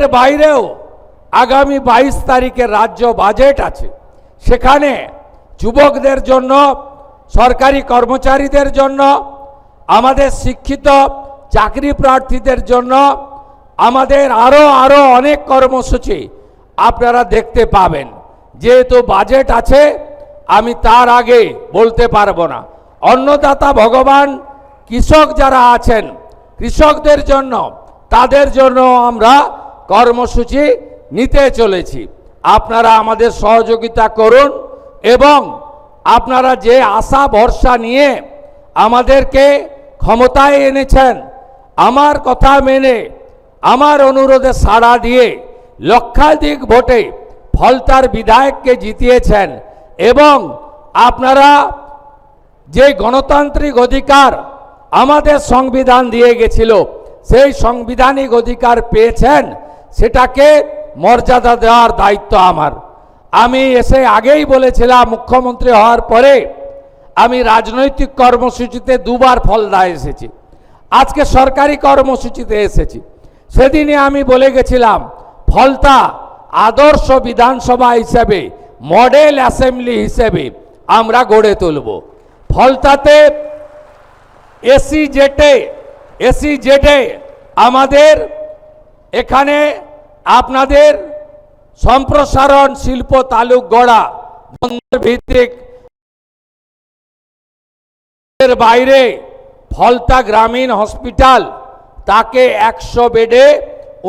এর বাইরেও আগামী 22 তারিখে রাজ্য বাজেট আছে। সেখানে যুবকদের জন্য, সরকারি কর্মচারীদের জন্য, আমাদের শিক্ষিত চাকরি প্রার্থীদের জন্য আমাদের আরো অনেক কর্মসূচি আপনারা দেখতে পাবেন। যেহেতু বাজেট আছে, আমি তার আগে বলতে পারবো না। অন্নদাতা ভগবান, কৃষক যারা আছেন, কৃষকদের জন্য, তাদের জন্য আমরা কর্মসূচি নিতে চলেছি। আপনারা আমাদের সহযোগিতা করুন এবং আপনারা যে আশা ভরসা নিয়ে আমাদেরকে ক্ষমতায় এনেছেন, আমার কথা মেনে, আমার অনুরোধে সাড়া দিয়ে লক্ষাধিক ভোটে ফলতার বিধায়ককে জিতিয়েছেন এবং আপনারা যে গণতান্ত্রিক অধিকার আমাদের সংবিধান দিয়ে গেছিল, সেই সাংবিধানিক অধিকার পেয়েছেন, সেটাকে মর্যাদা দেওয়ার দায়িত্ব আমার। আমি এসে আগেই বলেছিলাম, মুখ্যমন্ত্রী হওয়ার পরে আমি রাজনৈতিক কর্মসূচিতে দুবার ফলদা এসেছি, আজকে সরকারি কর্মসূচিতে এসেছি। সেদিনে আমি বলে গেছিলাম, ফলতা আদর্শ বিধানসভা হিসেবে, মডেল অ্যাসেম্বলি হিসেবে আমরা গড়ে তুলব। ফলতাতে এসি জেটে আমাদের এখানে আপনাদের সম্প্রসারণ শিল্প তালুক গড়া, বন্দর ভিত্তিক এর বাইরে ফলতা গ্রামীণ হসপিটাল, তাকে 100 বেডে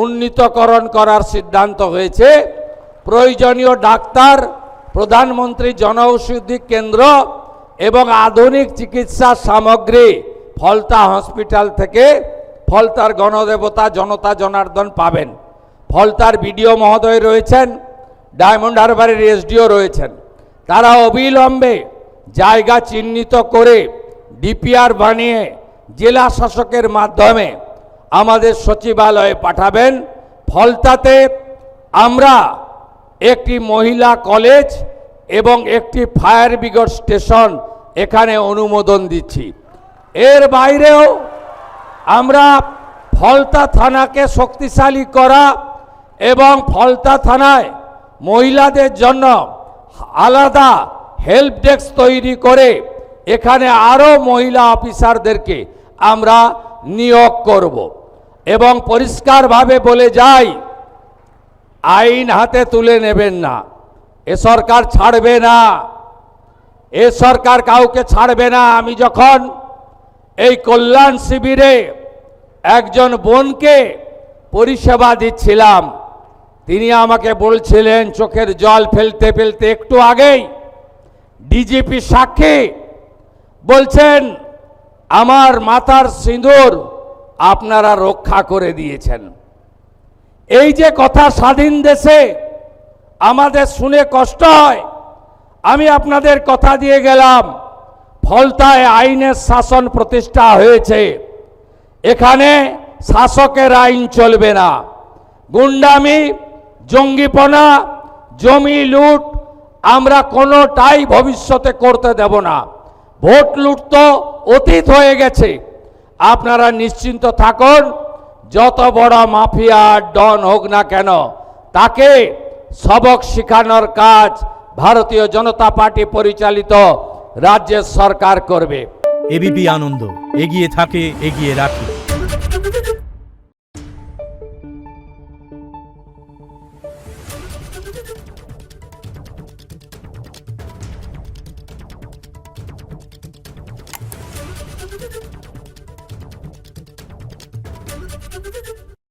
উন্নীতকরণ করার সিদ্ধান্ত হয়েছে। প্রয়োজনীয় ডাক্তার, প্রধানমন্ত্রী জনঔষধি কেন্দ্র এবং আধুনিক চিকিৎসা সামগ্রী ফলতা হসপিটাল থেকে ফলতার গণদেবতা জনতা জনার্দন পাবেন। ফলতার বিডিও মহোদয় রয়েছেন, ডায়মন্ড হারবারের এসডিও রয়েছেন। তারা অবিলম্বে জায়গা চিহ্নিত করে ডিপিআর বানিয়ে জেলা শাসকের মাধ্যমে আমাদের সচিবালয়ে পাঠাবেন। ফলতাতে আমরা একটি মহিলা কলেজ এবং একটি ফায়ার ব্রিগেড স্টেশন এখানে অনুমোদন দিচ্ছি। এর বাইরেও আমরা ফলতা থানাকে শক্তিশালী করা এবং ফলতা থানায় মহিলাদের জন্য আলাদা হেল্প ডেস্ক তৈরি করে এখানে আরও মহিলা অফিসারদেরকে আমরা নিয়োগ করব এবং পরিষ্কারভাবে বলে যাই, আইন হাতে তুলে নেবেন না। এ সরকার ছাড়বে না, এ সরকার কাউকে ছাড়বে না। আমি যখন এই কল্যাণ শিবিরে একজন বোনকে পরিষেবা দিচ্ছিলাম, তিনি আমাকে বলছিলেন, চোখের জল ফেলতে ফেলতে একটু আগেই, ডিজিপি সাক্ষী বলছেন, আমার মাথার সিঁদুর আপনারা রক্ষা করে দিয়েছেন। এই যে কথা স্বাধীন দেশে আমাদের শুনে কষ্ট হয়, আমি আপনাদের কথা দিয়ে গেলাম, ফলতায় আইনের শাসন প্রতিষ্ঠা হয়েছে। এখানে শাসকের আইন চলবে না। গুন্ডামি, জঙ্গিপনা, জমি লুট আমরা কোনোটাই ভবিষ্যতে করতে দেব না। ভোট লুট তো অতীত হয়ে গেছে। আপনারা নিশ্চিন্ত থাকুন, যত বড় মাফিয়া ডন হোক না কেন, তাকে সবক শেখানোর কাজ ভারতীয় জনতা পার্টি পরিচালিত রাজ্যের সরকার করবে। এবিপি আনন্দ, এগিয়ে থাকে, এগিয়ে রাখে। Thank you.